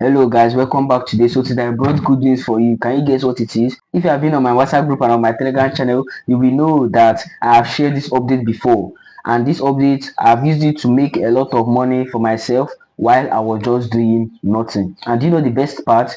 Hello guys, welcome back today. So today I brought good news for you. Can you guess what it is? If you have been on my WhatsApp group and on my Telegram channel, you will know that I have shared this update before. And this update, I've used it to make a lot of money for myself while I was just doing nothing. And you know the best part?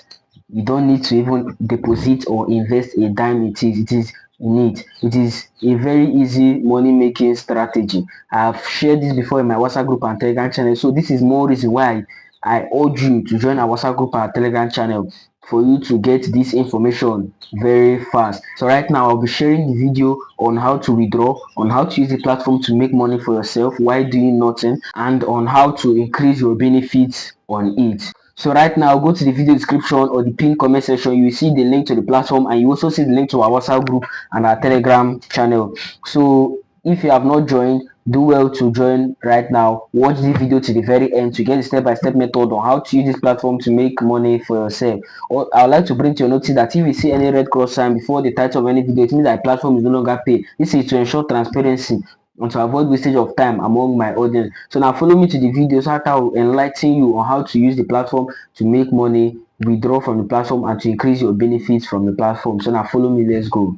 You don't need to even deposit or invest a dime. It is in it. It is a very easy money making strategy. I've shared this before in my WhatsApp group and Telegram channel. So this is more reason why I urge you to join our WhatsApp group and Telegram channel for you to get this information very fast. So right now I'll be sharing the video on how to withdraw, on how to use the platform to make money for yourself while doing nothing, and on how to increase your benefits on it. So right now go to the video description or the pinned comment section. You will see the link to the platform, and you also see the link to our WhatsApp group and our Telegram channel. So if you have not joined, do well to join right now. Watch this video to the very end to get the step-by-step method on how to use this platform to make money for yourself. Or I would like to bring to your notice that if you see any red cross sign before the title of any video, it means that the platform is no longer paid. This is to ensure transparency and to avoid wastage of time among my audience. So now follow me to the video so that I will enlighten you on how to use the platform to make money, withdraw from the platform, and to increase your benefits from the platform. So now follow me, let's go.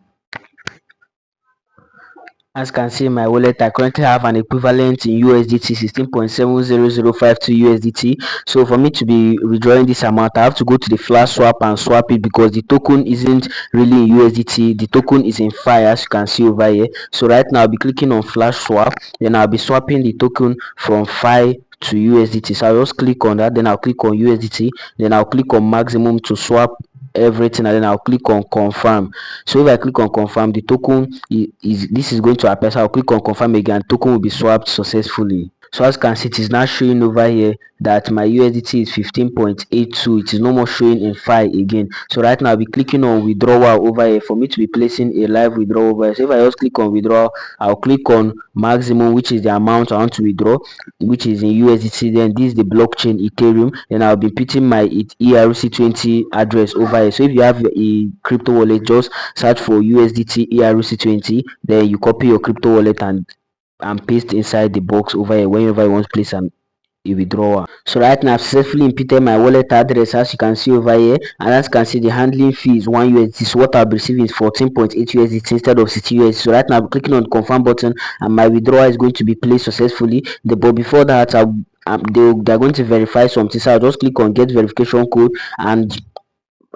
As you can see in my wallet, I currently have an equivalent in USDT 16.70052 USDT. So for me to be withdrawing this amount, I have to go to the flash swap and swap it because the token isn't really in USDT. The token is in FI, as you can see over here. So right now I'll be clicking on flash swap, then I'll be swapping the token from FI to USDT. So I'll just click on that, then I'll click on USDT, then I'll click on maximum to swap everything, and then I'll click on confirm. So if I click on confirm, the token is going to appear. So I'll click on confirm again, token will be swapped successfully. So as you can see, it is now showing over here that my USDT is 15.82. It is no more showing in FI again. So right now I'll be clicking on withdrawal over here for me to be placing a live withdrawal over here. So if I just click on withdrawal, I'll click on maximum, which is the amount I want to withdraw, which is in USDT. Then this is the blockchain Ethereum. Then I'll be putting my ERC20 address over here. So if you have a crypto wallet, just search for USDT ERC20, then you copy your crypto wallet and paste inside the box over here whenever you want to place a withdrawal. So right now I've successfully inputted my wallet address, as you can see over here, and as you can see the handling fee is 1 USDT. So what I'll be receiving is 14.8 USDT instead of 60 USDT. So right now I'm clicking on the confirm button and my withdrawal is going to be placed successfully. But before that, they're going to verify something. So I'll just click on get verification code, and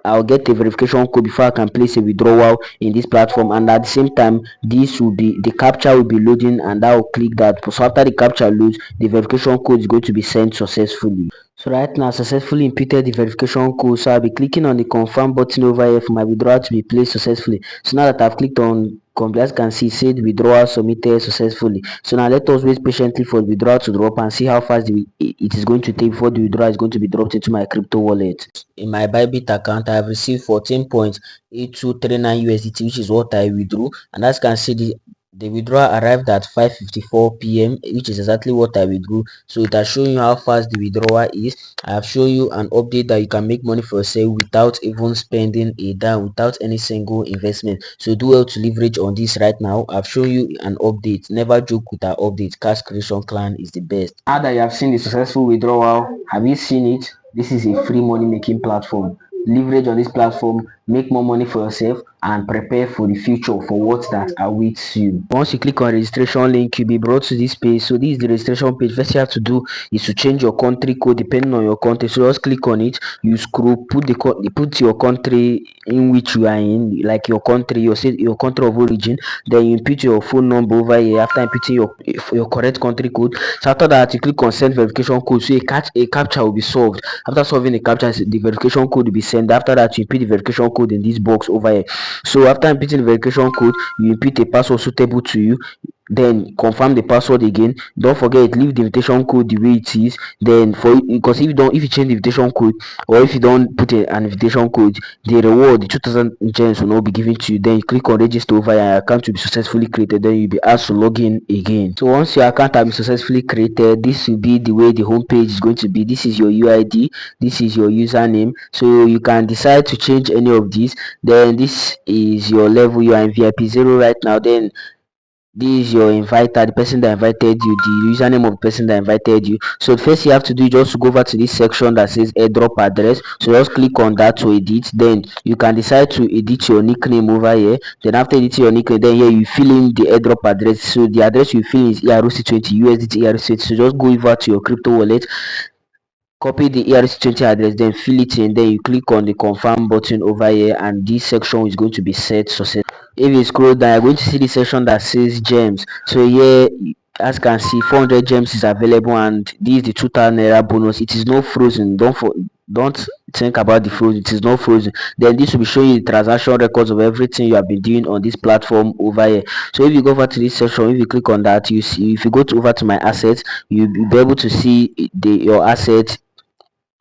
I'll get a verification code before I can place a withdrawal in this platform. And at the same time, this will be the captcha will be loading, and I'll click that. So after the captcha loads, the verification code is going to be sent successfully. So right now I successfully inputted the verification code, so I'll be clicking on the confirm button over here for my withdrawal to be placed successfully. So now that I've clicked on complete, as you can see, it said withdrawal submitted successfully. So now let us wait patiently for the withdrawal to drop and see how fast it is going to take before the withdrawal is going to be dropped into my crypto wallet. In my Bybit account, I have received 14.8239 USDT, which is what I withdrew, and as you can see, the withdrawal arrived at 5:54 p.m., which is exactly what I withdrew. So it has shown you how fast the withdrawal is. I have shown you an update that you can make money for yourself without even spending a dime, without any single investment. So do well to leverage on this right now. I've shown you an update. Never joke with our update. Cash creation clan is the best. Now that you have seen the successful withdrawal, have you seen it? This is a free money making platform. Leverage on this platform, make more money for yourself, and prepare for the future, for what that awaits you. Once you click on registration link, you'll be brought to this page. So this is the registration page. First you have to do is to change your country code depending on your country. So just click on it, you scroll, put your country in which you are in, like your country, your country of origin. Then you input your phone number over here after inputting your correct country code. So after that, you click on send verification code. So a captcha will be solved. After solving the captcha, the verification code will be sent. After that, you input the verification code in this box over here. So after inputting the verification code, you input a password suitable to you, then confirm the password again. Don't forget, leave the invitation code the way it is. Then because if you change the invitation code, or if you don't put an invitation code, the reward, the 2000 gems, will not be given to you. Then you click on register over, your account will be successfully created. Then you'll be asked to log in again. So once your account has been successfully created, this will be the way the home page is going to be. This is your UID, this is your username. So you can decide to change any of these. Then this is your level. You are in VIP 0 right now. Then This is your inviter, the person that invited you, the username of the person that invited you. So first you have to do is just to go over to this section that says airdrop address. So just click on that to edit. Then you can decide to edit your nickname over here. Then after editing your nickname, then here you fill in the airdrop address. So the address you fill in is ERC20 USDT ERC20. So just go over to your crypto wallet, copy the ERC20 address, then fill it in, then you click on the confirm button over here, and this section is going to be set success. If you scroll down, you're going to see the section that says gems. So here, as you can see, 400 gems is available, and this is the 2000 naira bonus. It is not frozen. Don't think about the frozen. It is not frozen. Then this will be showing you the transaction records of everything you have been doing on this platform over here. So if you go over to this section, if you click on that, you see, if you go to over to my assets, you'll be able to see your assets.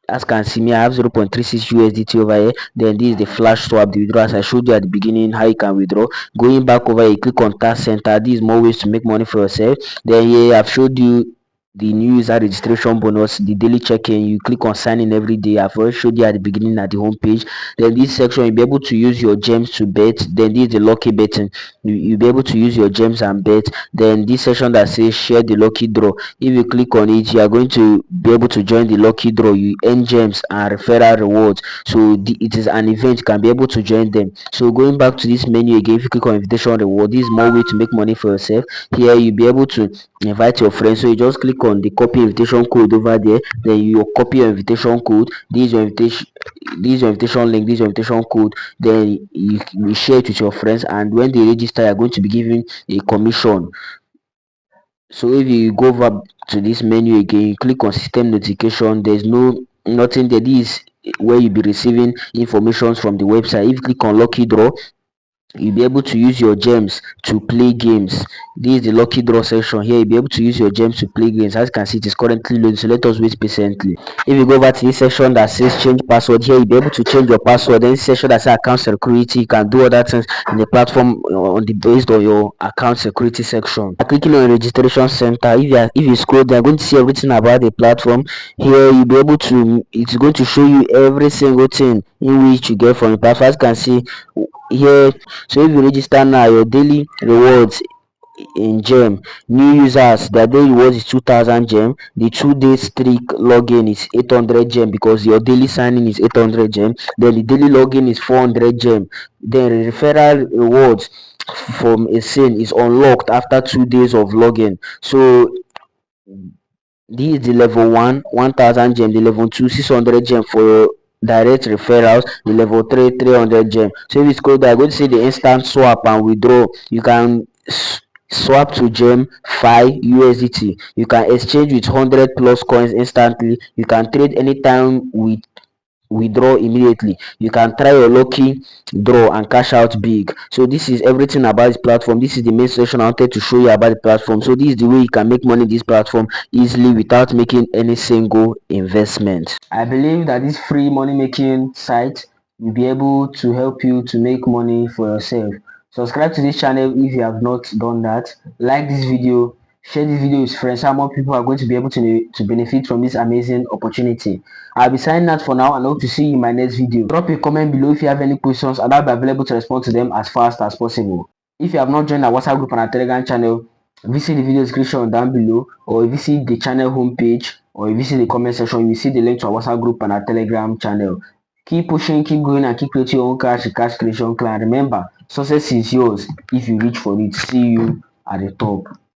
As can see, me I have 0.36 USDT over here. Then this is the flash swap, the withdrawal, as I showed you at the beginning how you can withdraw. Going back over here, click on task center. This is more ways to make money for yourself. Then here I've showed you the new user registration bonus, the daily check-in. You click on sign in every day. I've already showed you at the beginning at the home page. Then this section, you'll be able to use your gems to bet. Then this is the lucky betting. You'll be able to use your gems and bet. Then this section that says share the lucky draw, if you click on it, you are going to be able to join the lucky draw. You earn gems and referral rewards. So it is an event, you can be able to join them. So going back to this menu again, if you click on invitation reward, this is more way to make money for yourself. Here you'll be able to invite your friends. So you just click on the copy invitation code over there, then you copy your invitation code. This is your invitation, this is your invitation link, this is your invitation code. Then you share it with your friends, and when they register, you're going to be given a commission. So if you go over to this menu again, you click on system notification. There's nothing there. This is where you'll be receiving information from the website. If you click on lucky draw, you'll be able to use your gems to play games. This is the lucky draw section. Here you'll be able to use your gems to play games. As you can see, it is currently loading, so let us wait patiently. If you go over to this section that says change password, here you'll be able to change your password. Then this section that says account security, you can do other things in the platform on the based on your account security section. Clicking on registration center, if you scroll down, you're going to see everything about the platform. Here you'll be able to, it's going to show you every single thing in which you get from the platform. As you can see here, so if you register now, your daily rewards in gem, new users, their daily rewards is 2000 gem. The 2 day streak login is 800 gem, because your daily signing is 800 gem. Then the daily login is 400 gem. Then referral rewards from Efsane is unlocked after 2 days of login. So this is the level 1, 1000 gem. The level 2, 600 gem for direct referrals. The level 3, 300 gem. So if you scroll down, go to see the instant swap and withdraw. You can swap to gem 5 USDT. You can exchange with 100 plus coins instantly. You can trade anytime with withdraw immediately. You can try your lucky draw and cash out big. So this is everything about this platform. This is the main section I wanted to show you about the platform. So this is the way you can make money in this platform easily without making any single investment. I believe that this free money making site will be able to help you to make money for yourself. Subscribe to this channel if you have not done that. Like this video, share this video with friends, how more people are going to be able to benefit from this amazing opportunity. I'll be signing out for now, and hope to see you in my next video. Drop a comment below if you have any questions, and I'll be available to respond to them as fast as possible. If you have not joined our WhatsApp group and our Telegram channel, visit the video description down below, or visit the channel homepage, or visit the comment section. You will see the link to our WhatsApp group and our Telegram channel. Keep pushing, keep going, and keep creating your own cash creation clan. Remember, success is yours if you reach for it. See you at the top.